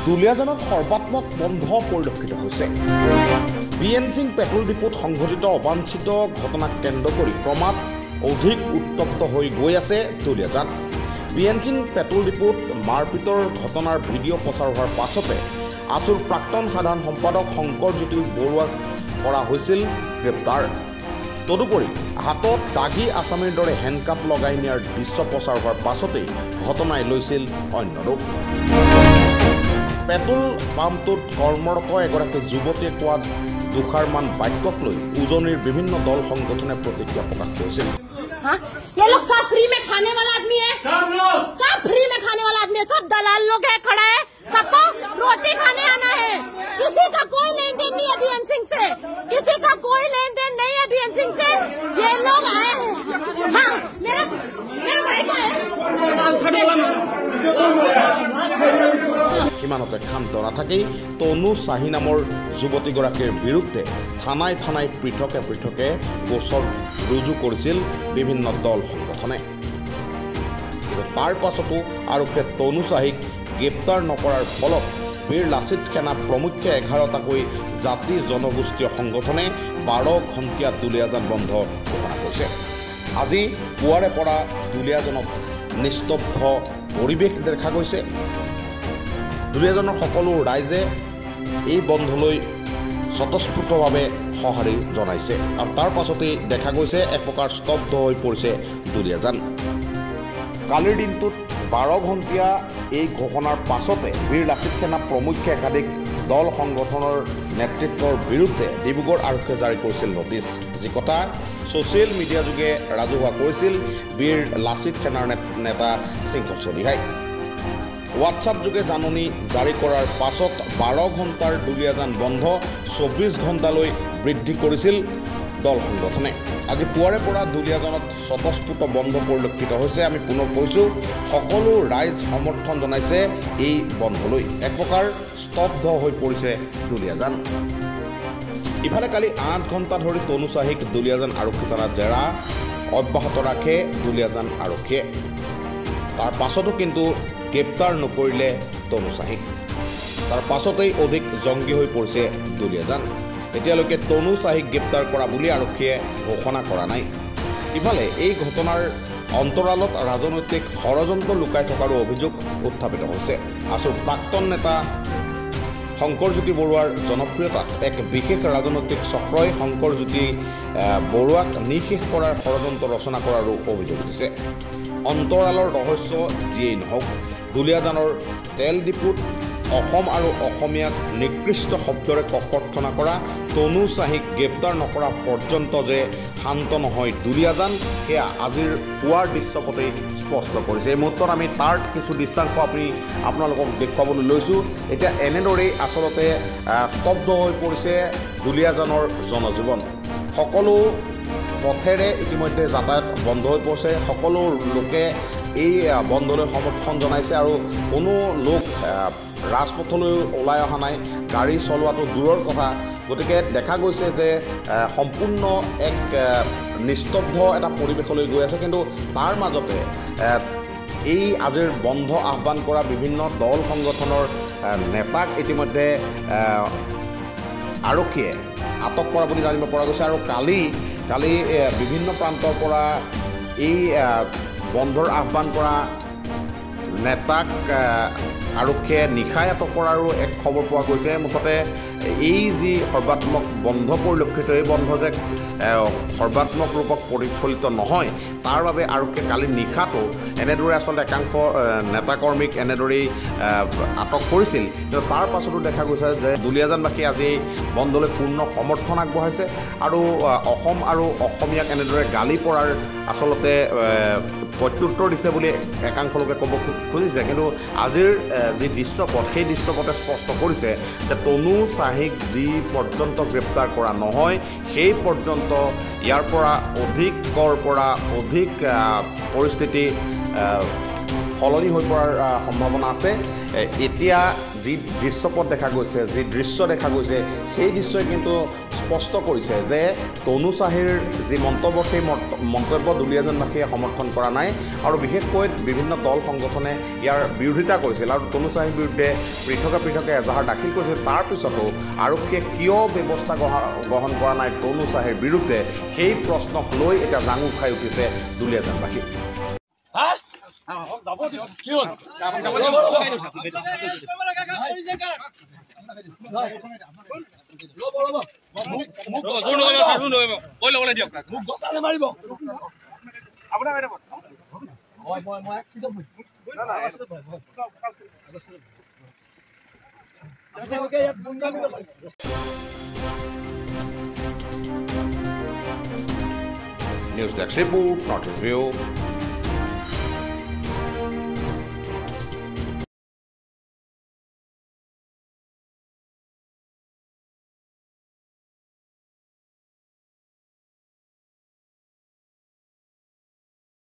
দুলীয়াজানত সৰ্বাত্মক বন্ধ পৰিলক্ষিত হৈছে। বিএন সিং পেট্ৰল ডিপোত সংঘটিত অবাঞ্ছিত ঘটনাক কেন্দ্ৰ কৰি ক্ৰমাৎ অধিক উত্তপ্ত হৈ গৈ আছে দুলীয়াজান। বিএন সিং পেট্ৰল ডিপোত মাৰপিটৰ ঘটনাৰ ভিডিঅ' প্ৰচাৰ হোৱাৰ পাছতে আছুৰ প্ৰাক্তন সাধাৰণ সম্পাদক শংকৰজ্যোতি বৰুৱাক কৰা হৈছিল গ্ৰেপ্তাৰ। তদুপৰি হাতত দাগী আছামীৰ দৰে হেণ্ডকাপ লগাই নিয়াৰ দৃশ্য প্ৰচাৰ হোৱাৰ পাছতেই ঘটনাই লৈছিল অন্য ৰূপ। পেট্ৰল পাম্পটোত কৰ্মৰত এগৰাকী যুৱতীয়ে কোৱা দুষাৰমান বাক্যক লৈ উজনিৰ বিভিন্ন দল সংগঠনে প্ৰতিক্ৰিয়া প্ৰকাশ কৰিছিল। ये लोग सब फ्री में खाने वाला आदमी है, सब फ्री में खाने वाला आदमी है, सब दलाल लोग है, खड़ा है, सबको रोटी खाने आना है। किसी का कोई लेन देन नहीं है बीएन सिंह से, किसी का कोई लेन देन नहीं है बीएन सिंह से। ये लोग आए हैं। हाँ, मेरा भाई का है। সিমানতে ক্ষান্ত নাথাকেই তনু চাহি নামৰ যুৱতীগৰাকীৰ বিৰুদ্ধে থানাই থানাই পৃথকে পৃথকে গোচৰ ৰুজু কৰিছিল বিভিন্ন দল সংগঠনে। কিন্তু তাৰ পাছতো আৰক্ষীয়ে তনু চাহিক গ্ৰেপ্তাৰ নকৰাৰ ফলত বীৰ লাচিত সেনা প্ৰমুখ্যে 11টাকৈ জাতি জনগোষ্ঠীয় সংগঠনে 12 ঘণ্টীয়া দুলীয়াজান বন্ধ ঘোষণা কৰিছে। আজি পুৱাৰে পৰা দুলীয়াজানত নিস্তব্ধ পৰিৱেশ দেখা গৈছে। দুলীয়াজানৰ সকলো ৰাইজে এই বন্ধলৈ স্বতঃস্ফূৰ্তভাৱে সঁহাৰি জনাইছে আৰু তাৰ পাছতেই দেখা গৈছে এক প্ৰকাৰ স্তব্ধ হৈ পৰিছে দুলীয়াজান। কালিৰ দিনটোত 12 ঘণ্টীয়া এই ঘোষণাৰ পাছতে বীৰ লাচিত সেনা প্ৰমুখ্যে একাধিক দল সংগঠনৰ নেতৃত্বৰ বিৰুদ্ধে ডিব্ৰুগড় আৰক্ষীয়ে জাৰি কৰিছিল নটিছ, যি কথা ছ'চিয়েল মিডিয়া যোগে ৰাজহুৱা কৰিছিল বীৰ লাচিত সেনাৰ নেতা শৃংখল চলিহাই। হোৱাটছআপ যোগে জাননী জাৰি কৰাৰ পাছত 12 ঘণ্টাৰ দুলীয়াজান বন্ধ 24 ঘণ্টালৈ বৃদ্ধি কৰিছিল দল সংগঠনে। আজি পুৱাৰে পৰা দুলীয়াজানত স্বতঃস্ফূৰ্ত বন্ধ পৰিলক্ষিত হৈছে। আমি পুনৰ কৈছোঁ, সকলো ৰাইজ সমৰ্থন জনাইছে এই বন্ধলৈ। এক প্ৰকাৰ স্তব্ধ হৈ পৰিছে দুলীয়াজান। ইফালে কালি 8 ঘণ্টা ধৰি তনু চাহিক দুলীয়াজান আৰক্ষী থানাত জেৰা অব্যাহত ৰাখে দুলীয়াজান আৰক্ষীয়ে। তাৰ পাছতো কিন্তু গ্ৰেপ্তাৰ নকৰিলে তনু চাহিক। তাৰ পাছতেই অধিক জংগী হৈ পৰিছে দুলীয়াজান। এতিয়ালৈকে তনু চাহিক গ্ৰেপ্তাৰ কৰা বুলি আৰক্ষীয়ে ঘোষণা কৰা নাই। ইফালে এই ঘটনাৰ অন্তৰালত ৰাজনৈতিক ষড়যন্ত্ৰ লুকাই থকাৰো অভিযোগ উত্থাপিত হৈছে। আছুৰ প্ৰাক্তন নেতা শংকৰজ্যোতি বৰুৱাৰ জনপ্ৰিয়তাত এক বিশেষ ৰাজনৈতিক চক্ৰই শংকৰজ্যোতি বৰুৱাক নিঃশেষ কৰাৰ ষড়যন্ত্ৰ ৰচনা কৰাৰো অভিযোগ উঠিছে। অন্তৰালৰ ৰহস্য যিয়েই নহওক, দুলীয়াজানৰ তেল ডিপুত অসম আৰু অসমীয়াক নিকৃষ্ট শব্দৰে ককৰ্থনা কৰা তনু চাহিক গ্ৰেপ্তাৰ নকৰা পৰ্যন্ত যে শান্ত নহয় দুলীয়াজান, সেয়া আজিৰ পুৱাৰ দৃশ্যপটেই স্পষ্ট কৰিছে। এই মুহূৰ্তত আমি তাৰ কিছু দৃশ্যাংশ আপোনালোকক দেখুৱাবলৈ লৈছোঁ। এতিয়া এনেদৰেই আচলতে স্তব্ধ হৈ পৰিছে দুলীয়াজানৰ জনজীৱন। সকলো পথেৰে ইতিমধ্যে যাতায়াত বন্ধ হৈ পৰিছে। সকলো লোকে এই বন্ধলৈ সমৰ্থন জনাইছে আৰু কোনো লোক ৰাজপথলৈ ওলাই অহা নাই, গাড়ী চলোৱাটো দূৰৰ কথা। গতিকে দেখা গৈছে যে সম্পূৰ্ণ এক নিস্তব্ধ এটা পৰিৱেশলৈ গৈ আছে। কিন্তু তাৰ মাজতে এই আজিৰ বন্ধ আহ্বান কৰা বিভিন্ন দল সংগঠনৰ নেতাক ইতিমধ্যে আৰক্ষীয়ে আটক কৰা বুলি জানিব পৰা গৈছে। আৰু কালি বিভিন্ন প্ৰান্তৰ পৰা এই বন্ধৰ আহ্বান কৰা নেতাক আৰক্ষীয়ে নিশাই আটক কৰাৰো এক খবৰ পোৱা গৈছে। মুঠতে এই যি সৰ্বাত্মক বন্ধ পৰিলক্ষিত, এই বন্ধ যে সৰ্বাত্মক ৰূপত প্ৰতিফলিত নহয়, তাৰ বাবে আৰক্ষীয়ে কালি নিশাটো এনেদৰে আচলতে একাংশ নেতাকৰ্মীক এনেদৰেই আটক কৰিছিল। কিন্তু তাৰ পাছতো দেখা গৈছে যে দুলীয়াজানবাসী আজি বন্ধলৈ পূৰ্ণ সমৰ্থন আগবঢ়াইছে আৰু অসম আৰু অসমীয়াক এনেদৰে গালি পৰাৰ আচলতে প্ৰত্যুত্তৰ দিছে বুলি একাংশ লোকে ক'ব খুজিছে। কিন্তু আজিৰ যি দৃশ্যপট, সেই দৃশ্যপটে স্পষ্ট কৰিছে যে তনু চাহিক যি পৰ্যন্ত গ্ৰেপ্তাৰ কৰা নহয়, সেই পৰ্যন্ত ইয়াৰ পৰা অধিক পৰিস্থিতি সলনি হৈ পৰাৰ সম্ভাৱনা আছে। এতিয়া যি দৃশ্যপট দেখা গৈছে, যি দৃশ্য দেখা গৈছে, সেই দৃশ্যই কিন্তু স্পষ্ট কৰিছে যে তনু চাহিৰ যি মন্তব্য সেই মন্তব্য দুলীয়াজানবাসীয়ে সমৰ্থন কৰা নাই আৰু বিশেষকৈ বিভিন্ন দল সংগঠনে ইয়াৰ বিৰোধিতা কৰিছিল আৰু তনু চাহিৰ বিৰুদ্ধে পৃথকে এজাহাৰ দাখিল কৰিছিল। তাৰ পিছতো আৰক্ষীয়ে কিয় ব্যৱস্থা গ্ৰহণ কৰা নাই তনু চাহিৰ বিৰুদ্ধে সেই প্ৰশ্নক লৈ এতিয়া জাঙুৰ খাই উঠিছে দুলীয়াজানবাসী। News Desk Report, Notice View.